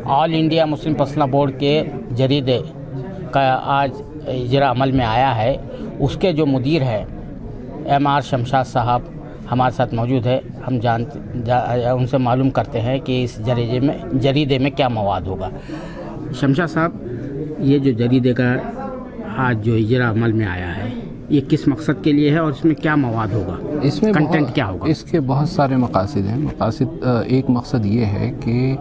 All India Muslim personal board के जरीदे का आज इजरा अमल में आया है। उसके जो मुदीर है MR शमशाद साहब हमारे साथ मौजूद है। हम उनसे मालूम करते हैं कि इस जरीदे में क्या मवाद होगा। शमशाद साहब, ये जो जरीदे का आज जो इजरा अमल में आया है, ये किस मकसद के लिए है और इसमें क्या मवाद होगा, इसमें कंटेंट क्या होगा? इसके बहुत सारे मकासद हैं। एक मकसद ये है कि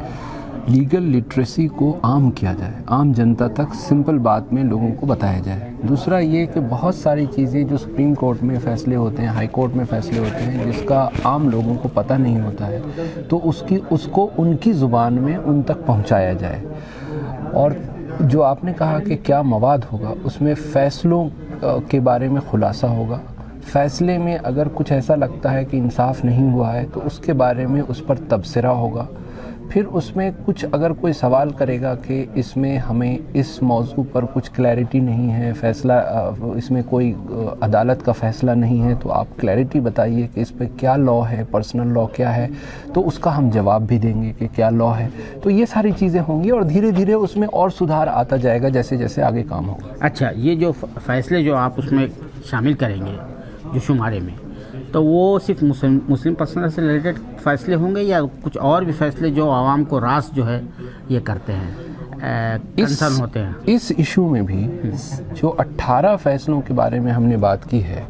लीगल लिटरेसी को आम किया जाए, आम जनता तक सिंपल बात में लोगों को बताया जाए। दूसरा ये कि बहुत सारी चीज़ें जो सुप्रीम कोर्ट में फ़ैसले होते हैं, हाई कोर्ट में फ़ैसले होते हैं, जिसका आम लोगों को पता नहीं होता है, तो उसको उनकी ज़ुबान में उन तक पहुंचाया जाए। और जो आपने कहा कि क्या मवाद होगा, उसमें फ़ैसलों के बारे में खुलासा होगा। फ़ैसले में अगर कुछ ऐसा लगता है कि इंसाफ नहीं हुआ है तो उसके बारे में उस पर तबसरा होगा। फिर उसमें कुछ अगर कोई सवाल करेगा कि इसमें हमें इस मौजू पर कुछ क्लैरिटी नहीं है, फ़ैसला इसमें कोई अदालत का फ़ैसला नहीं है, तो आप क्लैरिटी बताइए कि इस पर क्या लॉ है, पर्सनल लॉ क्या है, तो उसका हम जवाब भी देंगे कि क्या लॉ है। तो ये सारी चीज़ें होंगी और धीरे धीरे उसमें और सुधार आता जाएगा जैसे जैसे आगे काम होगा। अच्छा, ये जो फ़ैसले जो आप उसमें शामिल करेंगे जो शुमारे में, तो वो सिर्फ मुस्लिम पर्सनल से रिलेटेड फ़ैसले होंगे या कुछ और भी फ़ैसले जो आवाम को रास जो है ये करते हैं, कंसर्न होते हैं? इस इशू में भी जो 18 फ़ैसलों के बारे में हमने बात की है,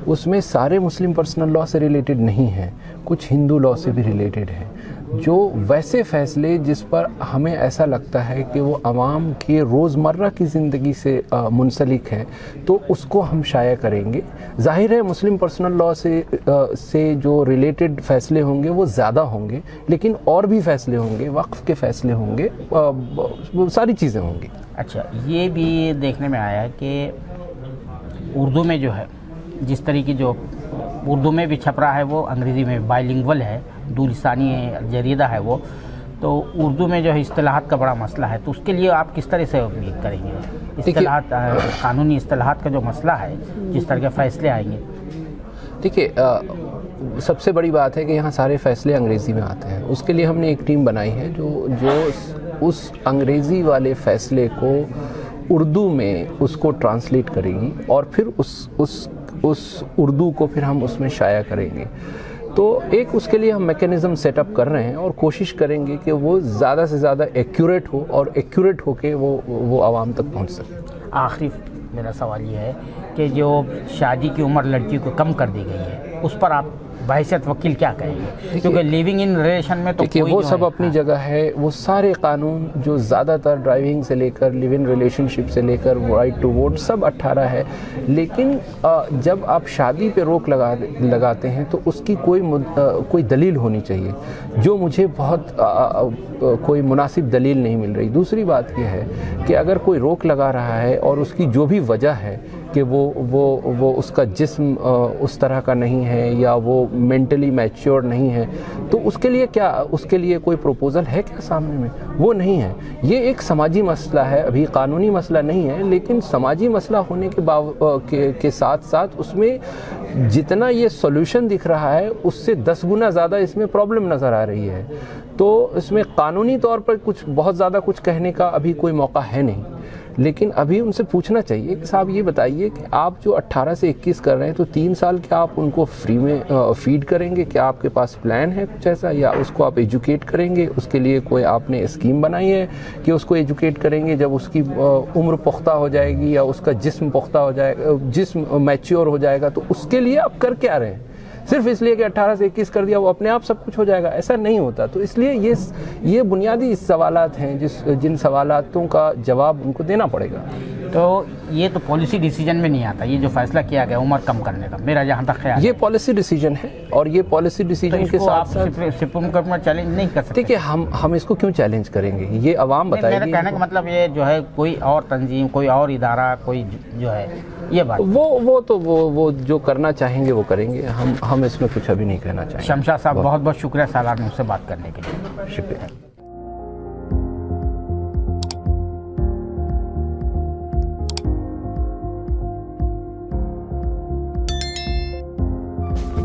उसमें सारे मुस्लिम पर्सनल लॉ से रिलेटेड नहीं है, कुछ हिंदू लॉ से भी रिलेटेड है। जो वैसे फ़ैसले जिस पर हमें ऐसा लगता है कि वो आवाम के रोज़मर्रा की ज़िंदगी से मुंसलिक है, तो उसको हम शाया करेंगे। ज़ाहिर है मुस्लिम पर्सनल लॉ से जो रिलेटेड फ़ैसले होंगे वो ज़्यादा होंगे, लेकिन और भी फ़ैसले होंगे, वक्फ़ के फ़ैसले होंगे, सारी चीज़ें होंगी। अच्छा, ये भी देखने में आया है कि उर्दू में जो है, जिस तरीके जो उर्दू में भी छप रहा है वो अंग्रेज़ी में बाइलिंगुअल है, दूरसानी जरीदा है वो, तो उर्दू में जो है इस्तिलाहात का बड़ा मसला है, तो उसके लिए आप किस तरह से उम्मीद करेंगे? इस्तिलाहात, कानूनी इस्तिलाहात का जो मसला है, जिस तरह के फ़ैसले आएंगे। देखिए, सबसे बड़ी बात है कि यहाँ सारे फ़ैसले अंग्रेज़ी में आते हैं। उसके लिए हमने एक टीम बनाई है जो उस अंग्रेज़ी वाले फ़ैसले को उर्दू में उसको ट्रांसलेट करेगी और फिर उस उर्दू को फिर हम उसमें शाया करेंगे। तो एक उसके लिए हम मैकेनिज़्म सेटअप कर रहे हैं और कोशिश करेंगे कि वो ज़्यादा से ज़्यादा एक्यूरेट हो और एक्यूरेट होके वो आवाम तक पहुंच सके। आखिरी मेरा सवाल ये है कि जो शादी की उम्र लड़की को कम कर दी गई है, उस पर आप बहैसियत वकील क्या कहेंगे? क्योंकि लिविंग इन रिलेशन में तो वो सब अपनी जगह है। वो सारे कानून जो ज़्यादातर ड्राइविंग से लेकर लिव इन रिलेशनशिप से लेकर राइट टू वोट सब 18 है, लेकिन जब आप शादी पे रोक लगाते हैं तो उसकी कोई दलील होनी चाहिए, जो मुझे बहुत कोई मुनासिब दलील नहीं मिल रही। दूसरी बात यह है कि अगर कोई रोक लगा रहा है और उसकी जो भी वजह है कि वो उसका जिस्म उस तरह का नहीं है या वो मेंटली मैच्योर नहीं है, तो उसके लिए कोई प्रपोज़ल है क्या सामने में? वो नहीं है। ये एक समाजी मसला है, अभी कानूनी मसला नहीं है, लेकिन समाजी मसला होने के साथ साथ उसमें जितना ये सॉल्यूशन दिख रहा है उससे 10 गुना ज़्यादा इसमें प्रॉब्लम नज़र आ रही है। तो इसमें कानूनी तौर पर बहुत ज़्यादा कुछ कहने का अभी कोई मौका है नहीं, लेकिन अभी उनसे पूछना चाहिए कि साहब ये बताइए कि आप जो 18 से 21 कर रहे हैं, तो 3 साल क्या आप उनको फ्री में फीड करेंगे? क्या आपके पास प्लान है कुछ ऐसा, या उसको आप एजुकेट करेंगे? उसके लिए कोई आपने स्कीम बनाई है कि उसको एजुकेट करेंगे जब उसकी उम्र पुख्ता हो जाएगी या उसका जिस्म पुख्ता हो जाएगा, जिस्म मैच्योर हो जाएगा, तो उसके लिए आप कर क्या रहे हैं? सिर्फ इसलिए कि 18 से 21 कर दिया वो अपने आप सब कुछ हो जाएगा, ऐसा नहीं होता। तो इसलिए ये बुनियादी सवालात हैं जिन सवालातों का जवाब उनको देना पड़ेगा। तो ये तो पॉलिसी डिसीजन में नहीं आता, ये जो फैसला किया गया उम्र कम करने का, मेरा जहाँ तक ख्याल ये पॉलिसी डिसीजन है और ये पॉलिसी डिसीजन के साथ सुप्रीम कोर्ट में चैलेंज नहीं कर सकते। देखिए, हम इसको क्यों चैलेंज करेंगे? ये अवाम बताएगी। मेरा कहने का मतलब ये जो है कोई और तंजीम, कोई और इदारा, कोई जो है ये बात वो जो करना चाहेंगे वो करेंगे। हम इसमें कुछ अभी नहीं कहना चाहेंगे। शमशाद साहब, बहुत बहुत शुक्रिया सालार में उससे बात करने के लिए। शुक्रिया।